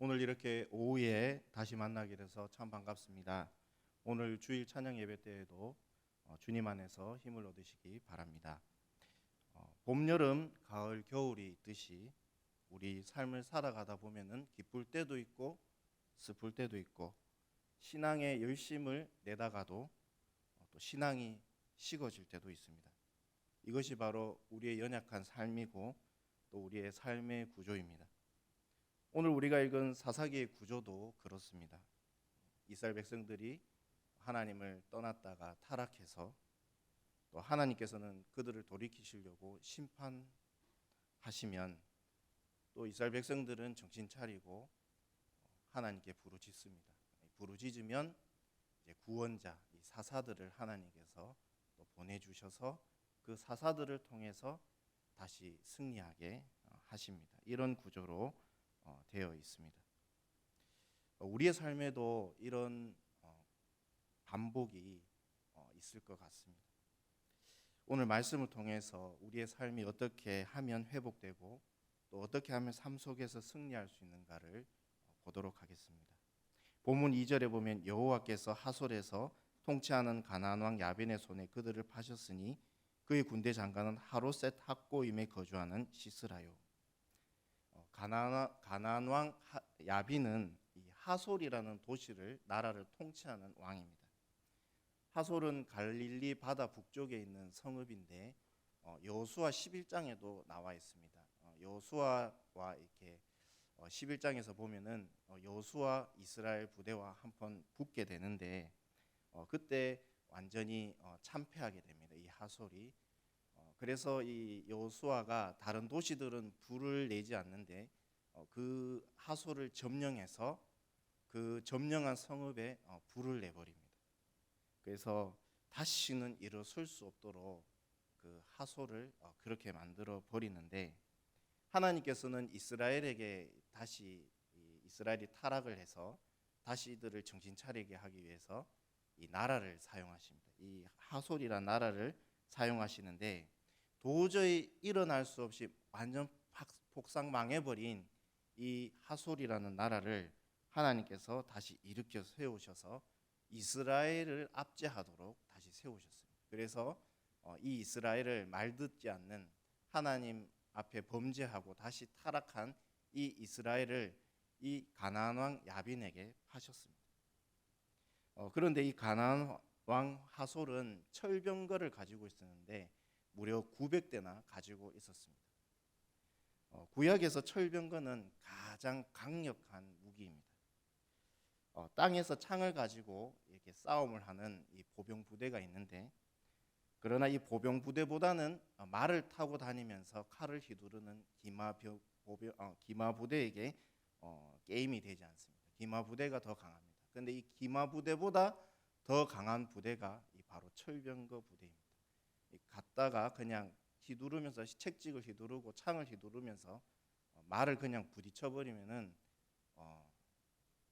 오늘 이렇게 오후에 다시 만나게 돼서 참 반갑습니다. 오늘 주일 찬양 예배 때에도 주님 안에서 힘을 얻으시기 바랍니다. 봄, 여름, 가을, 겨울이 있듯이 우리 삶을 살아가다 보면은 기쁠 때도 있고 슬플 때도 있고 신앙의 열심을 내다가도 또 신앙이 식어질 때도 있습니다. 이것이 바로 우리의 연약한 삶이고 또 우리의 삶의 구조입니다. 오늘 우리가 읽은 사사기의 구조도 그렇습니다. 이스라엘 백성들이 하나님을 떠났다가 타락해서 또 하나님께서는 그들을 돌이키시려고 심판하시면 또 이스라엘 백성들은 정신 차리고 하나님께 부르짖습니다. 부르짖으면 이제 구원자, 이 사사들을 하나님께서 또 보내주셔서 그 사사들을 통해서 다시 승리하게 하십니다. 이런 구조로 되어 있습니다. 우리의 삶에도 이런 반복이 있을 것 같습니다. 오늘 말씀을 통해서 우리의 삶이 어떻게 하면 회복되고 또 어떻게 하면 삶 속에서 승리할 수 있는가를 보도록 하겠습니다. 본문 2절에 보면 여호와께서 하솔에서 통치하는 가나안 왕 야빈의 손에 그들을 파셨으니 그의 군대 장관은 하로셋 학고임에 거주하는 시스라요. 가나안 왕 야빈은 이 하솔이라는 도시를 나라를 통치하는 왕입니다. 하솔은 갈릴리 바다 북쪽에 있는 성읍인데 여호수아 11장에도 나와 있습니다. 여호수아와 이렇게 11장에서 보면은 여호수아 이스라엘 부대와 한번 붙게 되는데 그때 완전히 참패하게 됩니다. 이 하솔이. 그래서 이 여호수아가 다른 도시들은 불을 내지 않는데 그 하솔을 점령해서 그 점령한 성읍에 불을 내버립니다. 그래서 다시는 일어설 수 없도록 그 하솔을 그렇게 만들어 버리는데 하나님께서는 이스라엘에게 다시 이스라엘이 타락을 해서 다시 이들을 정신 차리게 하기 위해서 이 나라를 사용하십니다. 이 하솔이라는 나라를 사용하시는데 도저히 일어날 수 없이 완전 폭삭 망해버린 이 하솔이라는 나라를 하나님께서 다시 일으켜 세우셔서 이스라엘을 압제하도록 다시 세우셨습니다. 그래서 이 이스라엘을 말듣지 않는 하나님 앞에 범죄하고 다시 타락한 이 이스라엘을 이 가나안 왕 야빈에게 파셨습니다. 그런데 이 가나안 왕 하솔은 철병거를 가지고 있었는데 무려 900대나 가지고 있었습니다. 구약에서 철병거는 가장 강력한 무기입니다. 땅에서 창을 가지고 이렇게 싸움을 하는 이 보병 부대가 있는데 그러나 이 보병 부대보다는 말을 타고 다니면서 칼을 휘두르는 기마 부대에게 게임이 되지 않습니다. 기마 부대가 더 강합니다. 그런데 이 기마 부대보다 더 강한 부대가 바로 철병거 부대입니다. 갔다가 그냥 휘두르면서 책찍을 휘두르고 창을 휘두르면서 말을 그냥 부딪혀 버리면은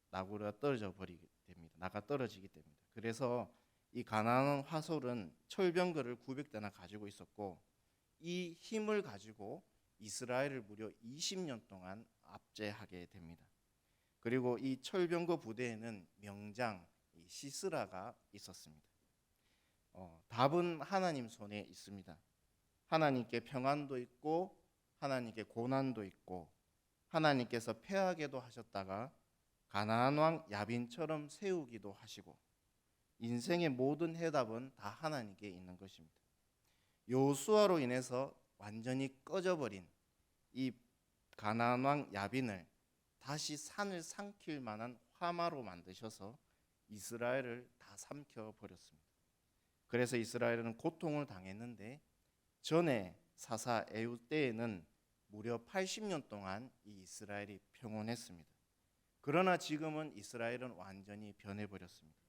나구가 떨어져 버리게 됩니다. 나가 떨어지기 때문에. 그래서 이 가나안 하솔은 철병거를 900대나 가지고 있었고 이 힘을 가지고 이스라엘을 무려 20년 동안 압제하게 됩니다. 그리고 이 철병거 부대에는 명장 시스라가 있었습니다. 답은 하나님 손에 있습니다. 하나님께 평안도 있고 하나님께 고난도 있고 하나님께서 패하게도 하셨다가 가나안 왕 야빈처럼 세우기도 하시고 인생의 모든 해답은 다 하나님께 있는 것입니다. 여호수아로 인해서 완전히 꺼져버린 이 가나안 왕 야빈을 다시 산을 삼킬 만한 화마로 만드셔서 이스라엘을 다 삼켜 버렸습니다. 그래서 이스라엘은 고통을 당했는데 전에 사사 에훗 때에는 무려 80년 동안 이 이스라엘이 평온했습니다. 그러나 지금은 이스라엘은 완전히 변해버렸습니다.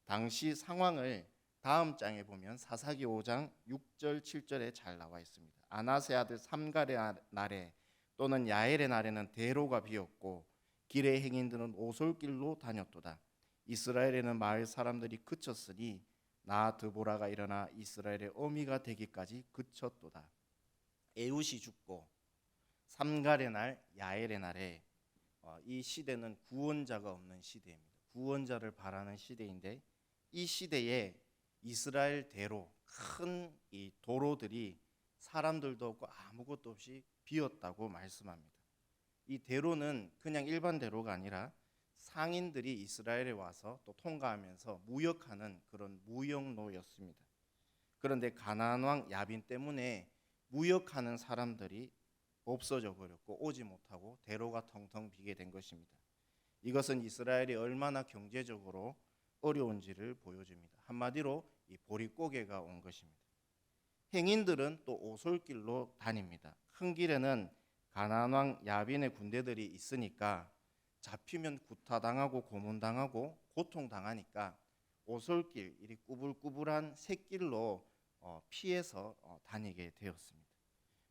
당시 상황을 다음 장에 보면 사사기 5장 6절 7절에 잘 나와 있습니다. 아나세 아들 삼갈의 날에 또는 야엘의 날에는 대로가 비었고 길의 행인들은 오솔길로 다녔도다. 이스라엘에는 마을 사람들이 그쳤으니 나 드보라가 일어나 이스라엘의 어미가 되기까지 그쳤도다. 에훗이 죽고 삼갈의 날 야엘의 날에 이 시대는 구원자가 없는 시대입니다. 구원자를 바라는 시대인데 이 시대에 이스라엘 대로 큰 이 도로들이 사람들도 없고 아무것도 없이 비었다고 말씀합니다. 이 대로는 그냥 일반 대로가 아니라 상인들이 이스라엘에 와서 또 통과하면서 무역하는 그런 무역로였습니다. 그런데 가나안 왕 야빈 때문에 무역하는 사람들이 없어져 버렸고 오지 못하고 대로가 텅텅 비게 된 것입니다. 이것은 이스라엘이 얼마나 경제적으로 어려운지를 보여줍니다. 한마디로 이 보릿고개가 온 것입니다. 행인들은 또 오솔길로 다닙니다. 큰 길에는 가나안 왕 야빈의 군대들이 있으니까 잡히면 구타당하고 고문당하고 고통당하니까 오솔길, 이리 꾸불꾸불한 샛길로 피해서 다니게 되었습니다.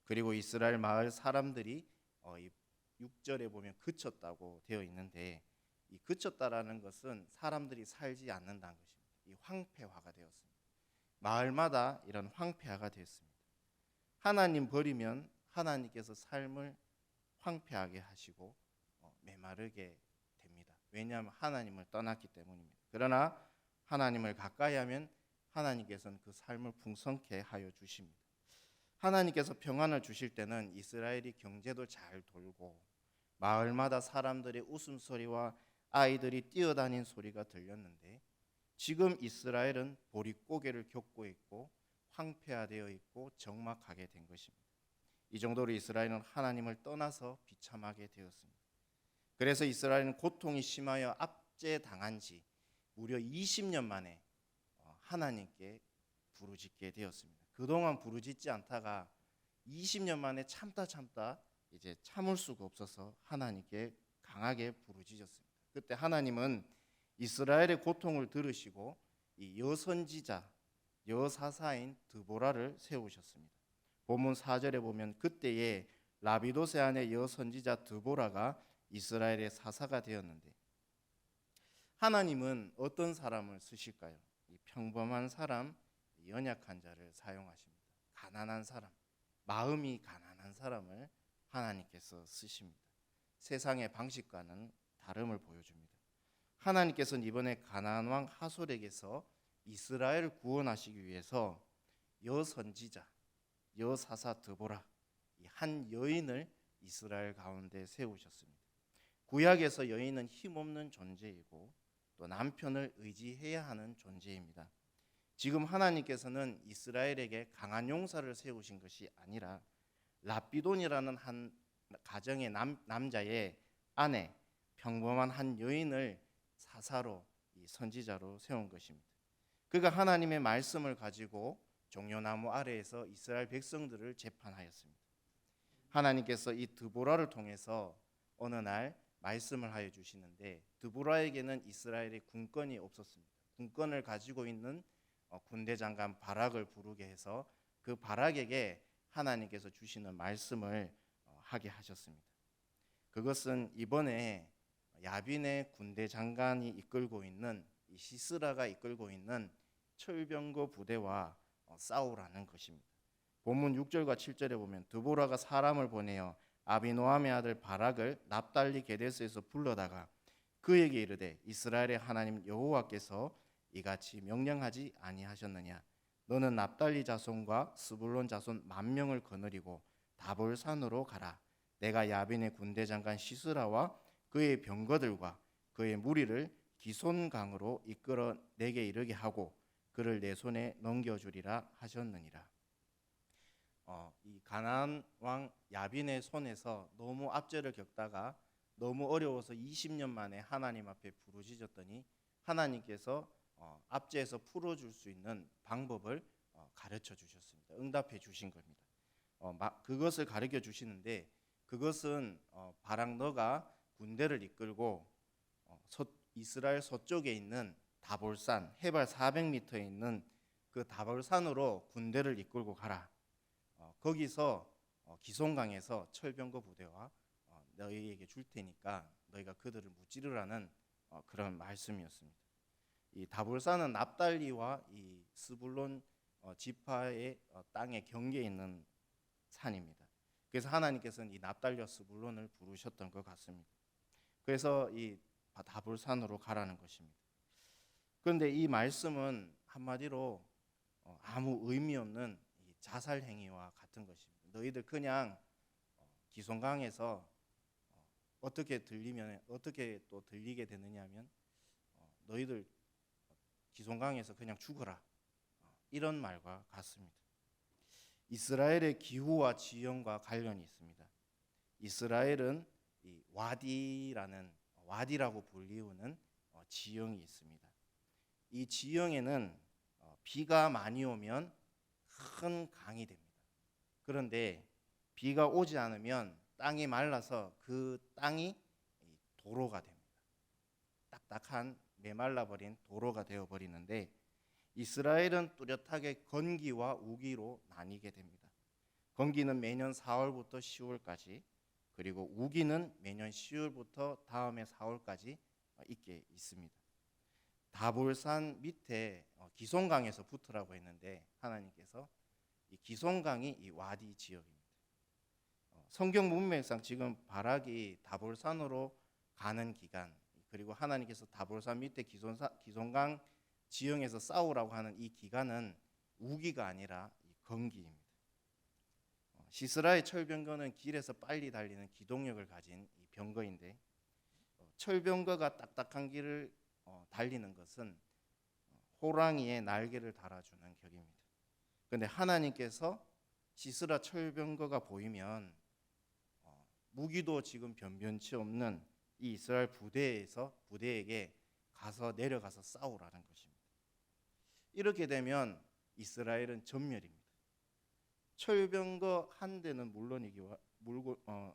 그리고 이스라엘 마을 사람들이 6절에 보면 그쳤다고 되어 있는데 이 그쳤다라는 것은 사람들이 살지 않는다는 것입니다. 이 황폐화가 되었습니다. 마을마다 이런 황폐화가 되었습니다. 하나님 버리면 하나님께서 삶을 황폐하게 하시고 메마르게 됩니다. 왜냐하면 하나님을 떠났기 때문입니다. 그러나 하나님을 가까이 하면 하나님께서는 그 삶을 풍성케 하여 주십니다. 하나님께서 평안을 주실 때는 이스라엘이 경제도 잘 돌고 마을마다 사람들의 웃음소리와 아이들이 뛰어다닌 소리가 들렸는데 지금 이스라엘은 보릿고개를 겪고 있고 황폐화되어 있고 적막하게 된 것입니다. 이 정도로 이스라엘은 하나님을 떠나서 비참하게 되었습니다. 그래서 이스라엘은 고통이 심하여 압제당한 지 무려 20년 만에 하나님께 부르짖게 되었습니다. 그동안 부르짖지 않다가 20년 만에 참다 이제 참을 수가 없어서 하나님께 강하게 부르짖었습니다. 그때 하나님은 이스라엘의 고통을 들으시고 이 여선지자 여사사인 드보라를 세우셨습니다. 본문 4절에 보면 그때에 라비도세 안의 여선지자 드보라가 이스라엘의 사사가 되었는데 하나님은 어떤 사람을 쓰실까요? 이 평범한 사람, 연약한 자를 사용하십니다. 가난한 사람, 마음이 가난한 사람을 하나님께서 쓰십니다. 세상의 방식과는 다름을 보여줍니다. 하나님께서는 이번에 가나안 왕 하솔에게서 이스라엘을 구원하시기 위해서 여선지자, 여사사 드보라 이 한 여인을 이스라엘 가운데 세우셨습니다. 구약에서 여인은 힘없는 존재이고 또 남편을 의지해야 하는 존재입니다. 지금 하나님께서는 이스라엘에게 강한 용사를 세우신 것이 아니라 랍비돈이라는 한 가정의 남자의 아내, 평범한 한 여인을 사사로 이 선지자로 세운 것입니다. 그가 하나님의 말씀을 가지고 종려나무 아래에서 이스라엘 백성들을 재판하였습니다. 하나님께서 이 드보라를 통해서 어느 날 말씀을 하여 주시는데 드보라에게는 이스라엘의 군권이 없었습니다. 군권을 가지고 있는 군대 장관 바락을 부르게 해서 그 바락에게 하나님께서 주시는 말씀을 하게 하셨습니다. 그것은 이번에 야빈의 군대 장관이 이끌고 있는 이 시스라가 이끌고 있는 철병거 부대와 싸우라는 것입니다. 본문 6절과 7절에 보면 드보라가 사람을 보내어 아비노함의 아들 바락을 납달리 게데스에서 불러다가 그에게 이르되 이스라엘의 하나님 여호와께서 이같이 명령하지 아니하셨느냐 너는 납달리 자손과 스불론 자손 10,000명을 거느리고 다볼산으로 가라. 내가 야빈의 군대 장관 시스라와 그의 병거들과 그의 무리를 기손강으로 이끌어 내게 이르게 하고 그를 내 손에 넘겨주리라 하셨느니라. 이 가나안 왕 야빈의 손에서 너무 압제를 겪다가 너무 어려워서 20년 만에 하나님 앞에 부르짖었더니 하나님께서 압제에서 풀어줄 수 있는 방법을 가르쳐 주셨습니다. 응답해 주신 겁니다. 그것을 가르쳐 주시는데 그것은 바락 너가 군대를 이끌고 이스라엘 서쪽에 있는 다볼산 해발 400m에 있는 그 다볼산으로 군대를 이끌고 가라. 거기서 기손강에서 철병거 부대와 너희에게 줄 테니까 너희가 그들을 무찌르라는 그런 말씀이었습니다. 이 다볼산은 납달리와 이 스불론 지파의 땅의 경계에 있는 산입니다. 그래서 하나님께서는 이 납달리와 스불론을 부르셨던 것 같습니다. 그래서 이 다볼산으로 가라는 것입니다. 그런데 이 말씀은 한마디로 아무 의미 없는 이 자살 행위와 같은 것입니다. 너희들 그냥 기송강에서 어떻게 또 들리게 되느냐면 너희들 기송강에서 그냥 죽어라, 이런 말과 같습니다. 이스라엘의 기후와 지형과 관련이 있습니다. 이스라엘은 이 와디라고 불리우는 지형이 있습니다. 이 지형에는 비가 많이 오면 큰 강이 됩니다. 그런데 비가 오지 않으면 땅이 말라서 그 땅이 도로가 됩니다. 딱딱한 메말라버린 도로가 되어버리는데, 이스라엘은 뚜렷하게 건기와 우기로 나뉘게 됩니다. 건기는 매년 4월부터 10월까지, 그리고 우기는 매년 10월부터 다음해 4월까지 있게 있습니다. 다볼산 밑에 기송강에서 붙으라고 했는데 하나님께서 이 기송강이 이 와디 지역입니다. 성경 문맥상 지금 바락이 다볼산으로 가는 기간, 그리고 하나님께서 다볼산 밑에 기송강 지형에서 싸우라고 하는 이 기간은 우기가 아니라 이 건기입니다. 시스라의 철병거는 길에서 빨리 달리는 기동력을 가진 이 병거인데, 철병거가 딱딱한 길을 달리는 것은 호랑이의 날개를 달아주는 격입니다. 그런데 하나님께서 시스라 철병거가 보이면 무기도 지금 변변치 없는 이 이스라엘 부대에게 내려가서 싸우라는 것입니다. 이렇게 되면 이스라엘은 전멸입니다. 철병거 한 대는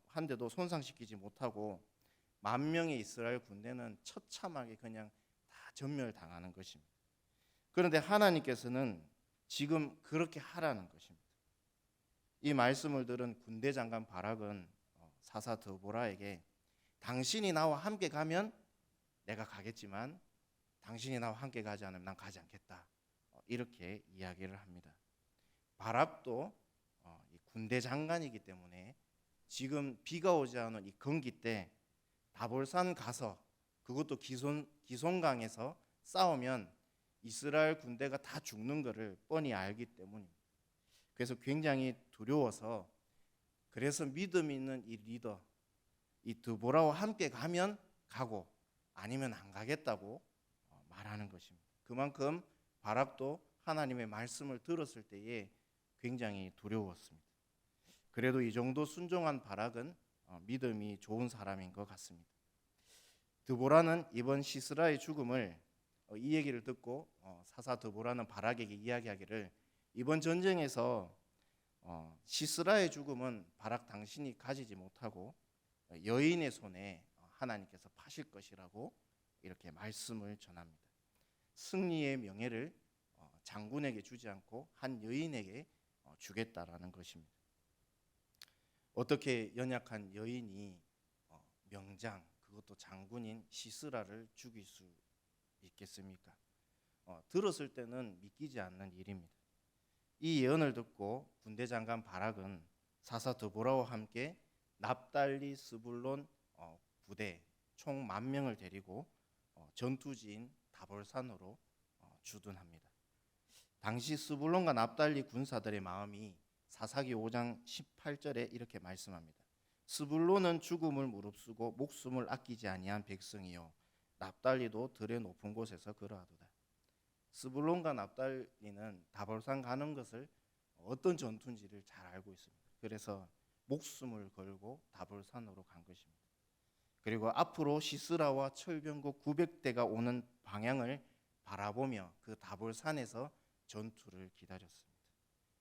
한 대도 손상시키지 못하고 10,000명의 이스라엘 군대는 처참하게 그냥 다 전멸당하는 것입니다. 그런데 하나님께서는 지금 그렇게 하라는 것입니다. 이 말씀을 들은 군대 장관 바락은 사사 드보라에게 당신이 나와 함께 가면 내가 가겠지만 당신이 나와 함께 가지 않으면 난 가지 않겠다, 이렇게 이야기를 합니다. 바락도 군대 장관이기 때문에 지금 비가 오지 않은 이 건기 때 다볼산 가서, 그것도 기송강에서 싸우면 이스라엘 군대가 다 죽는 것을 뻔히 알기 때문입니다. 그래서 굉장히 두려워서, 그래서 믿음 있는 이 리더 이 드보라와 함께 가면 가고 아니면 안 가겠다고 말하는 것입니다. 그만큼 바락도 하나님의 말씀을 들었을 때에 굉장히 두려웠습니다. 그래도 이 정도 순종한 바락은 믿음이 좋은 사람인 것 같습니다. 드보라는 이번 시스라의 죽음을 이 얘기를 듣고 사사 드보라는 바락에게 이야기하기를, 이번 전쟁에서 시스라의 죽음은 바락 당신이 가지지 못하고 여인의 손에 하나님께서 파실 것이라고 이렇게 말씀을 전합니다. 승리의 명예를 장군에게 주지 않고 한 여인에게 주겠다라는 것입니다. 어떻게 연약한 여인이 명장, 그것도 장군인 시스라를 죽일 수 있겠습니까? 들었을 때는 믿기지 않는 일입니다. 이 예언을 듣고 군대 장관 바락은 사사 드보라와 함께 납달리 스불론 부대 총 10,000명을 데리고 전투지인 다볼산으로 주둔합니다. 당시 스불론과 납달리 군사들의 마음이 사사기 5장 18절에 이렇게 말씀합니다. 스불론은 죽음을 무릅쓰고 목숨을 아끼지 아니한 백성이요, 납달리도 들의 높은 곳에서 그러하도다. 스불론과 납달리는 다볼산 가는 것을 어떤 전투인지를 잘 알고 있습니다. 그래서 목숨을 걸고 다볼산으로 간 것입니다. 그리고 앞으로 시스라와 철병거 900대가 오는 방향을 바라보며 그 다볼산에서 전투를 기다렸습니다.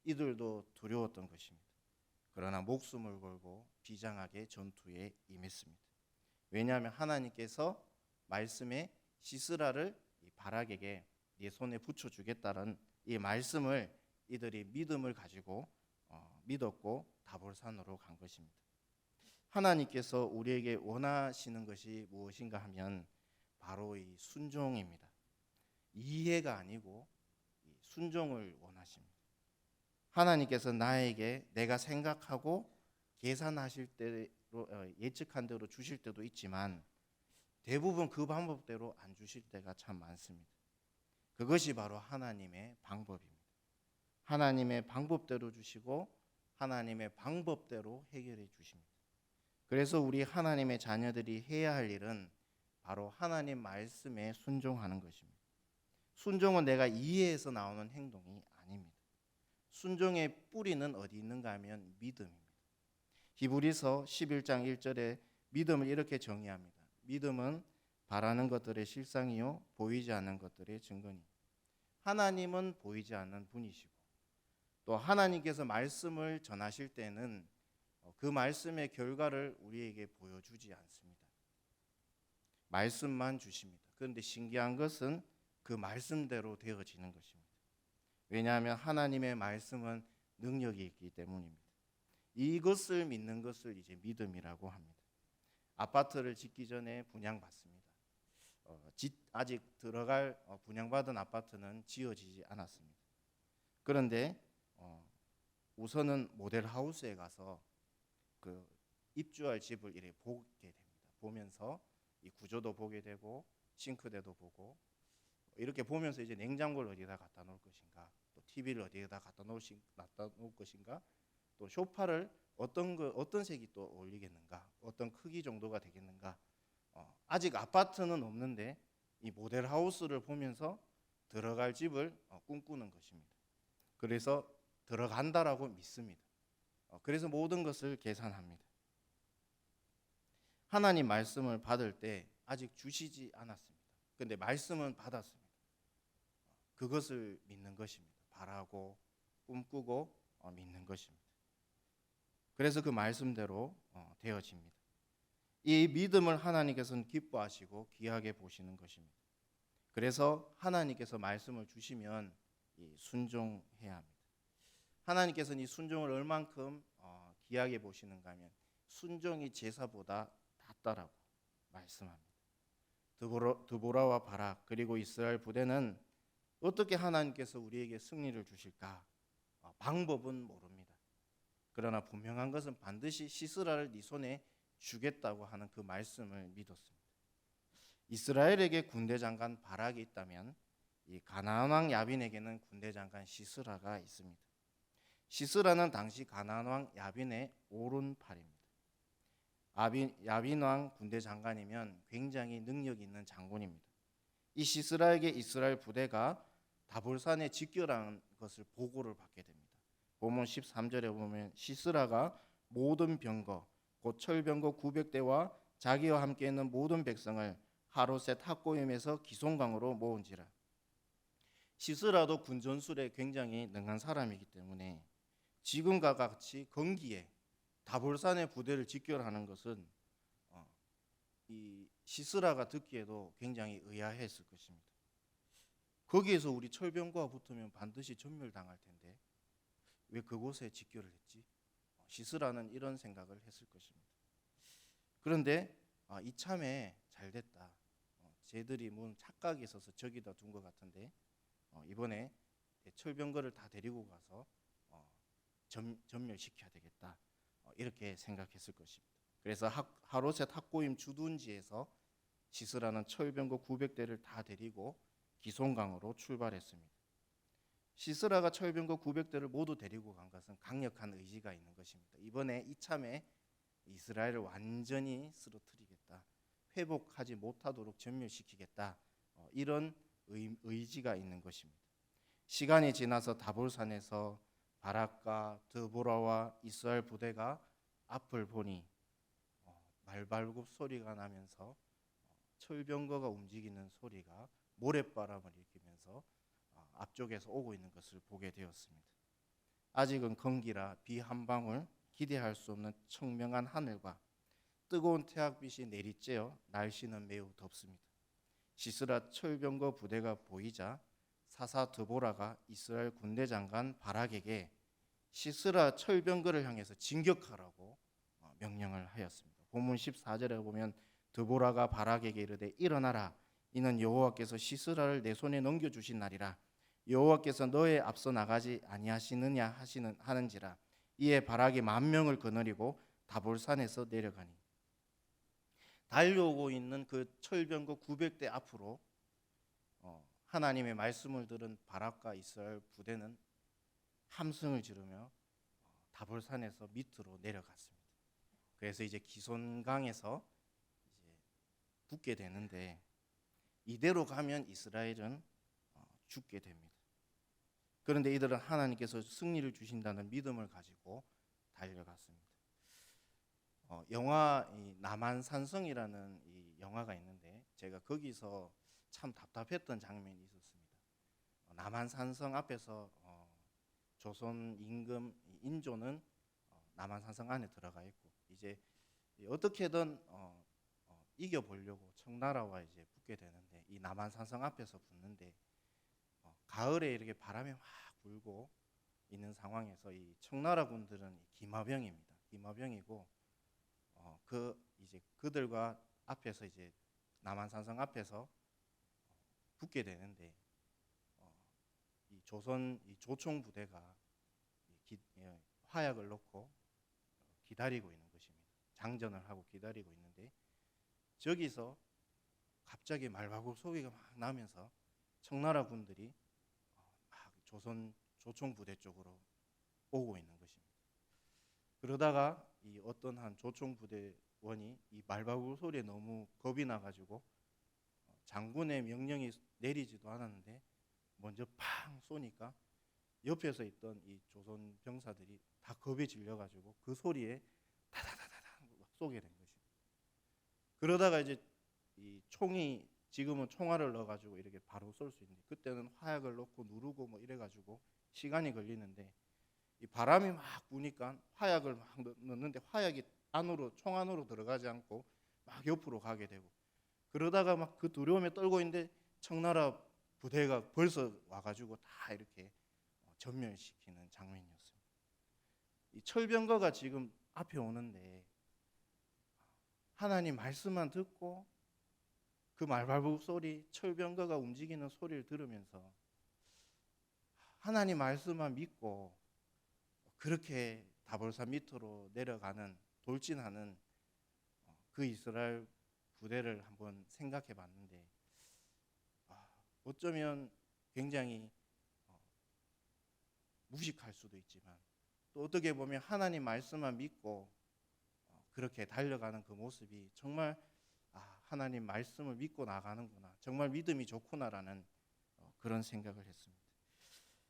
이들도 두려웠던 것입니다. 그러나 목숨을 걸고 비장하게 전투에 임했습니다. 왜냐하면 하나님께서 말씀에 시스라를 이 바락에게 네 손에 붙여주겠다는 이 말씀을 이들이 믿음을 가지고 믿었고 다볼산으로 간 것입니다. 하나님께서 우리에게 원하시는 것이 무엇인가 하면 바로 이 순종입니다. 이해가 아니고 이 순종을 원하십니다. 하나님께서 나에게 내가 생각하고 계산하실 대로 예측한 대로 주실 때도 있지만, 대부분 그 방법대로 안 주실 때가 참 많습니다. 그것이 바로 하나님의 방법입니다. 하나님의 방법대로 주시고 하나님의 방법대로 해결해 주십니다. 그래서 우리 하나님의 자녀들이 해야 할 일은 바로 하나님 말씀에 순종하는 것입니다. 순종은 내가 이해해서 나오는 행동이 아닙니다. 순종의 뿌리는 어디 있는가 하면 믿음입니다. 히브리서 11장 1절에 믿음을 이렇게 정의합니다. 믿음은 바라는 것들의 실상이요 보이지 않는 것들의 증거니. 하나님은 보이지 않는 분이시고 또 하나님께서 말씀을 전하실 때는 그 말씀의 결과를 우리에게 보여주지 않습니다. 말씀만 주십니다. 그런데 신기한 것은 그 말씀대로 되어지는 것입니다. 왜냐하면 하나님의 말씀은 능력이 있기 때문입니다. 이것을 믿는 것을 이제 믿음이라고 합니다. 아파트를 짓기 전에 분양받습니다. 아직 들어갈 분양받은 아파트는 지어지지 않았습니다. 그런데 우선은 모델 하우스에 가서 그 입주할 집을 이렇게 보게 됩니다. 보면서 이 구조도 보게 되고 싱크대도 보고 이렇게 보면서 이제 냉장고를 어디다 갖다 놓을 것인가, 또 TV를 어디에다 갖다 놓을 것인가, 또 소파를 어떤 색이 또 어울리겠는가, 어떤 크기 정도가 되겠는가. 아직 아파트는 없는데 이 모델 하우스를 보면서 들어갈 집을 꿈꾸는 것입니다. 그래서 들어간다라고 믿습니다. 그래서 모든 것을 계산합니다. 하나님 말씀을 받을 때 아직 주시지 않았습니다. 그런데 말씀은 받았습니다. 그것을 믿는 것입니다. 바라고 꿈꾸고 믿는 것입니다. 그래서 그 말씀대로 되어집니다. 이 믿음을 하나님께서는 기뻐하시고 귀하게 보시는 것입니다. 그래서 하나님께서 말씀을 주시면 순종해야 합니다. 하나님께서는 이 순종을 얼만큼 귀하게 보시는가 하면 순종이 제사보다 낫다라고 말씀합니다. 드보라와 바락 그리고 이스라엘 부대는 어떻게 하나님께서 우리에게 승리를 주실까? 방법은 모릅니다. 그러나 분명한 것은 반드시 시스라를 네 손에 주겠다고 하는 그 말씀을 믿었습니다. 이스라엘에게 군대 장관 바락이 있다면 이 가나안 왕 야빈에게는 군대 장관 시스라가 있습니다. 시스라는 당시 가나안 왕 야빈의 오른팔입니다. 야빈 왕 군대 장관이면 굉장히 능력 있는 장군입니다. 이 시스라에게 이스라엘 부대가 다볼산에 집결한 것을 보고를 받게 됩니다. 본문 13절에 보면 시스라가 모든 병거 곧 철병거 900대와 자기와 함께 있는 모든 백성을 하롯셋 학고임에서 기송강으로 모은지라. 시스라도 군전술에 굉장히 능한 사람이기 때문에 지금과 같이 건기에 다볼산의 부대를 집결하는 것은 이 시스라가 듣기에도 굉장히 의아했을 것입니다. 거기에서 우리 철병거와 붙으면 반드시 전멸당할 텐데 왜 그곳에 집결을 했지? 시스라는 이런 생각을 했을 것입니다. 그런데 이참에 잘 됐다. 쟤들이 뭔 착각이 있어서 저기다 둔 것 같은데 이번에 철병거를 다 데리고 가서 전멸시켜야 되겠다. 이렇게 생각했을 것입니다. 그래서 하롯셋 학고임 주둔지에서 시스라는 철병거 900대를 다 데리고 기송강으로 출발했습니다. 시스라가 철병거 900대를 모두 데리고 간 것은 강력한 의지가 있는 것입니다. 이번에 이참에 이스라엘을 완전히 쓰러뜨리겠다. 회복하지 못하도록 전멸시키겠다. 이런 의지가 있는 것입니다. 시간이 지나서 다볼산에서 바락과 드보라와 이스라엘 부대가 앞을 보니 말발굽 소리가 나면서 철병거가 움직이는 소리가 모래바람을 일으키면서 앞쪽에서 오고 있는 것을 보게 되었습니다. 아직은 건기라 비 한 방울 기대할 수 없는 청명한 하늘과 뜨거운 태양빛이 내리쬐어 날씨는 매우 덥습니다. 시스라 철병거 부대가 보이자 사사 드보라가 이스라엘 군대 장관 바락에게 시스라 철병거를 향해서 진격하라고 명령을 하였습니다. 본문 14절에 보면 드보라가 바락에게 이르되 일어나라. 이는 여호와께서 시스라를 내 손에 넘겨주신 날이라. 여호와께서 너의 앞서 나가지 아니하시느냐 하는지라. 이에 바락이 10,000명을 거느리고 다볼산에서 내려가니 달려오고 있는 그 철병거 900대 앞으로 하나님의 말씀을 들은 바락과 이스라엘 부대는 함성을 지르며 다볼산에서 밑으로 내려갔습니다. 그래서 이제 기손강에서 이제 붙게 되는데, 이대로 가면 이스라엘은 죽게 됩니다. 그런데 이들은 하나님께서 승리를 주신다는 믿음을 가지고 달려갔습니다. 영화 이 남한산성이라는 이 영화가 있는데, 제가 거기서 참 답답했던 장면이 있었습니다. 남한산성 앞에서 조선 임금 인조는 남한산성 안에 들어가 있고, 이제 어떻게든 이겨보려고 청나라와 이제 붙게 되는데, 이 남한산성 앞에서 붙는데 가을에 이렇게 바람이 확 불고 있는 상황에서 이 청나라 군들은 기마병입니다. 기마병이고 이제 그들과 앞에서 이제 남한산성 앞에서 붙게 되는데, 이 조선 이 조총 부대가 화약을 놓고 기다리고 있는 것입니다. 장전을 하고 기다리고 있는데, 저기서 갑자기 말바구 소리가 막 나면서 청나라 군들이 막 조선 조총 부대 쪽으로 오고 있는 것입니다. 그러다가 이 어떤 한 조총 부대원이 이 말바구 소리에 너무 겁이 나가지고 장군의 명령이 내리지도 않았는데 먼저 팡 쏘니까 옆에서 있던 이 조선 병사들이 다 겁에 질려가지고 그 소리에 다다다다다 쏘게 된 것입니다. 그러다가 이제 이 총이 지금은 총알을 넣어가지고 이렇게 바로 쏠 수 있는데, 그때는 화약을 넣고 누르고 뭐 이래가지고 시간이 걸리는데, 이 바람이 막 부니까 화약을 막 넣는데 화약이 안으로 총 안으로 들어가지 않고 막 옆으로 가게 되고, 그러다가 막 그 두려움에 떨고 있는데 청나라 부대가 벌써 와가지고 다 이렇게 전멸시키는 장면이었습니다. 이 철병거가 지금 앞에 오는데 하나님 말씀만 듣고 그 말발굽 소리, 철병거가 움직이는 소리를 들으면서 하나님 말씀만 믿고 그렇게 다볼산 밑으로 내려가는, 돌진하는 그 이스라엘 부대를 한번 생각해 봤는데, 어쩌면 굉장히 무식할 수도 있지만, 또 어떻게 보면 하나님 말씀만 믿고 그렇게 달려가는 그 모습이 정말 하나님 말씀을 믿고 나가는구나, 정말 믿음이 좋구나라는 그런 생각을 했습니다.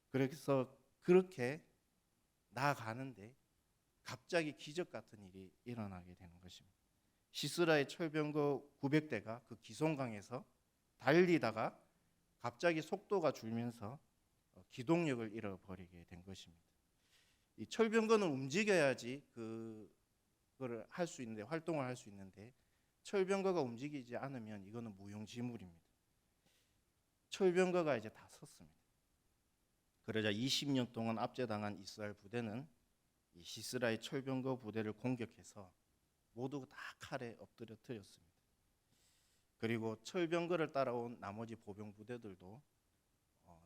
그래서 그렇게 나아가는데 갑자기 기적 같은 일이 일어나게 되는 것입니다. 시스라의 철병거 900대가 그 기손강에서 달리다가 갑자기 속도가 줄면서 기동력을 잃어버리게 된 것입니다. 이 철병거는 움직여야지 그거를 할 수 있는데, 활동을 할 수 있는데, 철병거가 움직이지 않으면 이거는 무용지물입니다. 철병거가 이제 다 섰습니다. 그러자 20년 동안 압제당한 이스라엘 부대는 이 시스라의 철병거 부대를 공격해서 모두 다 칼에 엎드려뜨렸습니다. 그리고 철병거를 따라온 나머지 보병 부대들도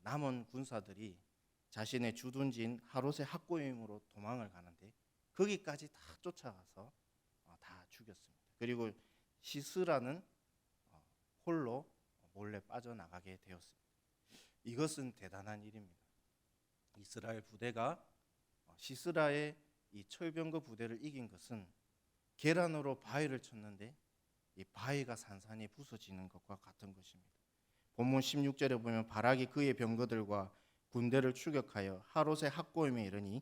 남은 군사들이 자신의 주둔지인 하롯의 학고임으로 도망을 가는데 거기까지 다 쫓아가서 다 죽였습니다. 그리고 시스라는 홀로 몰래 빠져나가게 되었습니다. 이것은 대단한 일입니다. 이스라엘 부대가 시스라의 이 철병거 부대를 이긴 것은 계란으로 바위를 쳤는데 이 바위가 산산이 부서지는 것과 같은 것입니다. 본문 16절에 보면 바락이 그의 병거들과 군대를 추격하여 하롯의 학고임에 이르니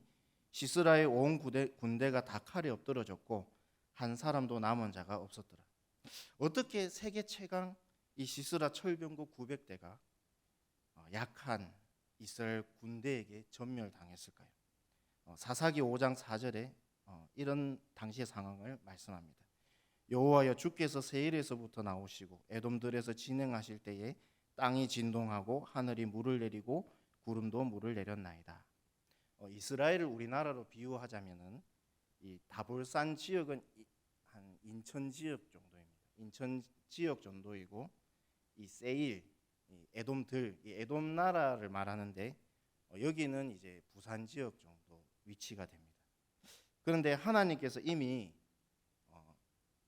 시스라의 온 군대가 다 칼에 엎드러졌고 한 사람도 남은 자가 없었더라. 어떻게 세계 최강 이 시스라 철병거 900대가 약한 이스라엘 군대에게 전멸당했을까요? 사사기 5장 4절에 이런 당시의 상황을 말씀합니다. 여호와여 주께서 세일에서부터 나오시고 에돔들에서 진행하실 때에 땅이 진동하고 하늘이 물을 내리고 구름도 물을 내렸나이다. 이스라엘을 우리나라로 비유하자면은 이 다볼산 지역은 한 인천 지역 정도입니다. 인천 지역 정도이고, 이 세일, 이 에돔들, 이 에돔 나라를 말하는데 여기는 이제 부산 지역 정도 위치가 됩니다. 그런데 하나님께서 이미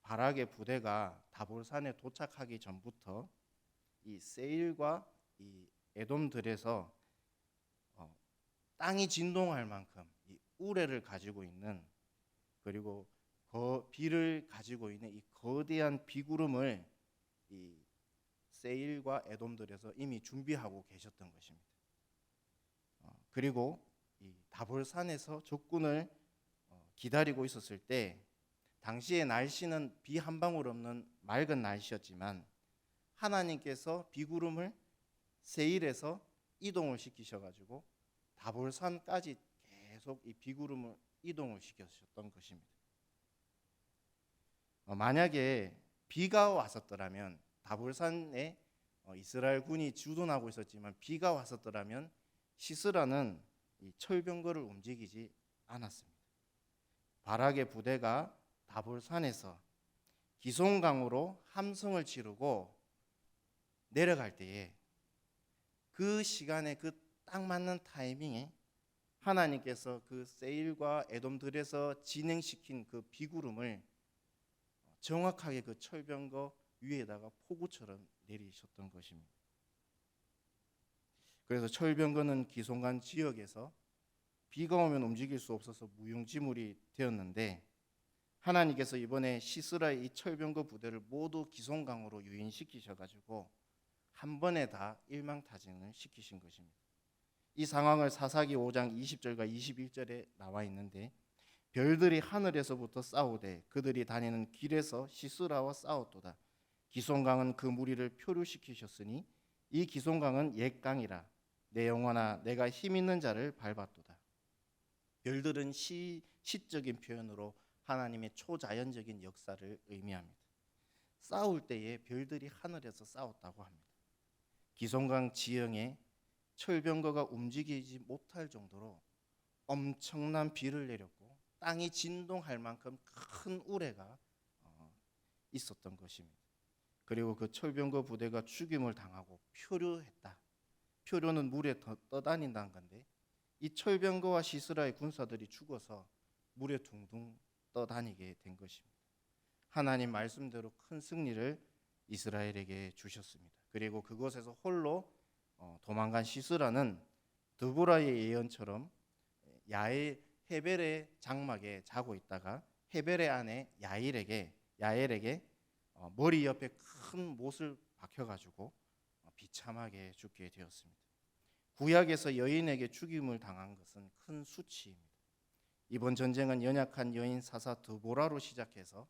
바락의 부대가 다볼산에 도착하기 전부터 이 세일과 이 에돔들에서 땅이 진동할 만큼 이 우레를 가지고 있는, 그리고 비를 가지고 있는 이 거대한 비구름을 이 세일과 에돔들에서 이미 준비하고 계셨던 것입니다. 그리고 이 다볼산에서 적군을 기다리고 있었을 때 당시의 날씨는 비 한 방울 없는 맑은 날씨였지만 하나님께서 비구름을 세일에서 이동을 시키셔가지고 다볼산까지 계속 이 비구름을 이동을 시키셨던 것입니다. 만약에 비가 왔었더라면, 다볼산에 이스라엘 군이 주둔하고 있었지만 비가 왔었더라면 시스라는 이 철병거를 움직이지 않았습니다. 바락의 부대가 다볼산에서 기송강으로 함성을 지르고 내려갈 때에 그 시간에 그 딱 맞는 타이밍에 하나님께서 그 세일과 에돔들에서 진행시킨 그 비구름을 정확하게 그 철병거 위에다가 폭우처럼 내리셨던 것입니다. 그래서 철병거는 기송강 지역에서 비가 오면 움직일 수 없어서 무용지물이 되었는데, 하나님께서 이번에 시스라의 이 철병거 부대를 모두 기송강으로 유인시키셔가지고 한 번에 다 일망타진을 시키신 것입니다. 이 상황을 사사기 5장 20절과 21절에 나와 있는데, 별들이 하늘에서부터 싸우되 그들이 다니는 길에서 시스라와 싸웠도다. 기송강은 그 무리를 표류시키셨으니 이 기송강은 옛 강이라. 내 영혼아 내가 힘 있는 자를 밟았도다. 별들은 시적인 표현으로 하나님의 초자연적인 역사를 의미합니다. 싸울 때에 별들이 하늘에서 싸웠다고 합니다. 기송강 지형에 철병거가 움직이지 못할 정도로 엄청난 비를 내렸고 땅이 진동할 만큼 큰 우레가 있었던 것입니다. 그리고 그 철병거 부대가 죽임을 당하고 표류했다. 표류는 물에 떠다닌다는 건데, 이 철병거와 시스라의 군사들이 죽어서 물에 둥둥 떠다니게 된 것입니다. 하나님 말씀대로 큰 승리를 이스라엘에게 주셨습니다. 그리고 그곳에서 홀로 도망간 시스라는 드보라의 예언처럼 헤벨의 장막에 자고 있다가 헤벨의 아내 야엘에게 머리 옆에 큰 못을 박혀가지고 비참하게 죽게 되었습니다. 구약에서 여인에게 죽임을 당한 것은 큰 수치입니다. 이번 전쟁은 연약한 여인 사사 드보라로 시작해서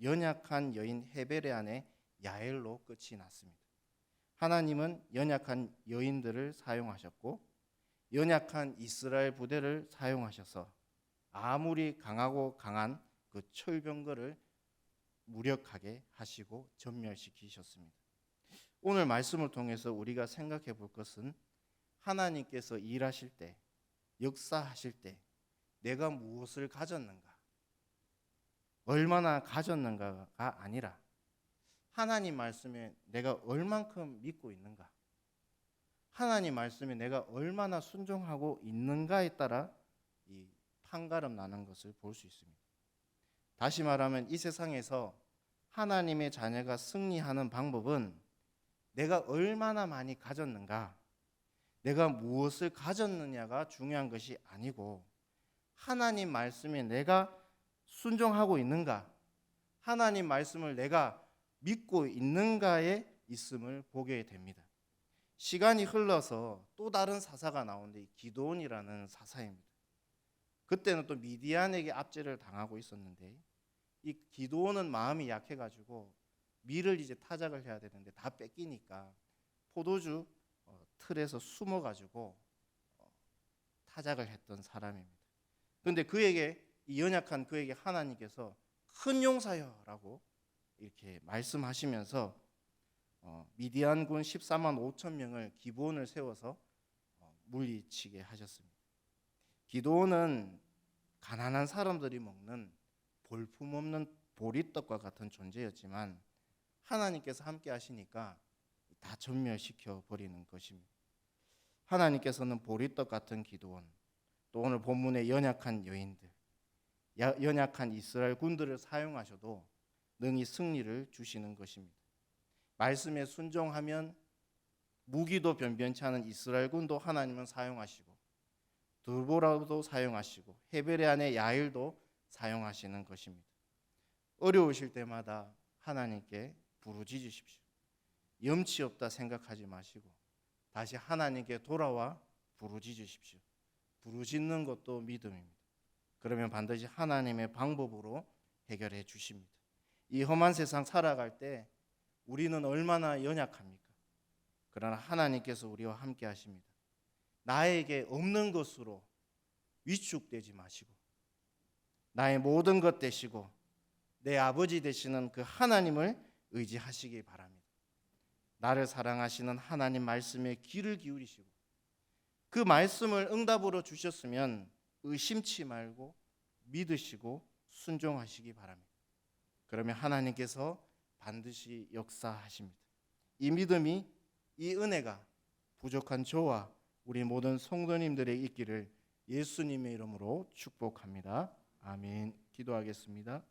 연약한 여인 헤벨의 아내 야엘로 끝이 났습니다. 하나님은 연약한 여인들을 사용하셨고 연약한 이스라엘 부대를 사용하셔서 아무리 강하고 강한 그 철병거를 무력하게 하시고 전멸시키셨습니다. 오늘 말씀을 통해서 우리가 생각해 볼 것은, 하나님께서 일하실 때, 역사하실 때 내가 무엇을 가졌는가, 얼마나 가졌는가가 아니라 하나님 말씀에 내가 얼만큼 믿고 있는가, 하나님 말씀에 내가 얼마나 순종하고 있는가에 따라 이 판가름 나는 것을 볼 수 있습니다. 다시 말하면 이 세상에서 하나님의 자녀가 승리하는 방법은 내가 얼마나 많이 가졌는가, 내가 무엇을 가졌느냐가 중요한 것이 아니고 하나님 말씀에 내가 순종하고 있는가, 하나님 말씀을 내가 믿고 있는가에 있음을 보게 됩니다. 시간이 흘러서 또 다른 사사가 나오는데 기드온이라는 사사입니다. 그때는 또 미디안에게 압제를 당하고 있었는데 이 기드온은 마음이 약해가지고 밀을 이제 타작을 해야 되는데 다 뺏기니까 포도주 틀에서 숨어가지고 타작을 했던 사람입니다. 그런데 그에게, 이 연약한 그에게 하나님께서 큰 용사여라고 이렇게 말씀하시면서 미디안군 14만 5천 명을 기브온을 세워서 물리치게 하셨습니다. 기드온은 가난한 사람들이 먹는 볼품없는 보리떡과 같은 존재였지만 하나님께서 함께 하시니까 다 전멸시켜 버리는 것입니다. 하나님께서는 보리떡 같은 기드온, 또 오늘 본문의 연약한 여인들, 연약한 이스라엘 군들을 사용하셔도 능히 승리를 주시는 것입니다. 말씀에 순종하면 무기도 변변치 않은 이스라엘군도 하나님은 사용하시고 드보라도 사용하시고 헤벨의 아내 야일도 사용하시는 것입니다. 어려우실 때마다 하나님께 부르짖으십시오. 염치 없다 생각하지 마시고 다시 하나님께 돌아와 부르짖으십시오. 부르짖는 것도 믿음입니다. 그러면 반드시 하나님의 방법으로 해결해 주십니다. 이 험한 세상 살아갈 때 우리는 얼마나 연약합니까? 그러나 하나님께서 우리와 함께 하십니다. 나에게 없는 것으로 위축되지 마시고 나의 모든 것 되시고 내 아버지 되시는 그 하나님을 의지하시기 바랍니다. 나를 사랑하시는 하나님 말씀에 귀를 기울이시고 그 말씀을 응답으로 주셨으면 의심치 말고 믿으시고 순종하시기 바랍니다. 그러면 하나님께서 반드시 역사하십니다. 이 믿음이, 이 은혜가 부족한 저와 우리 모든 성도님들의 있기를 예수님의 이름으로 축복합니다. 아멘. 기도하겠습니다.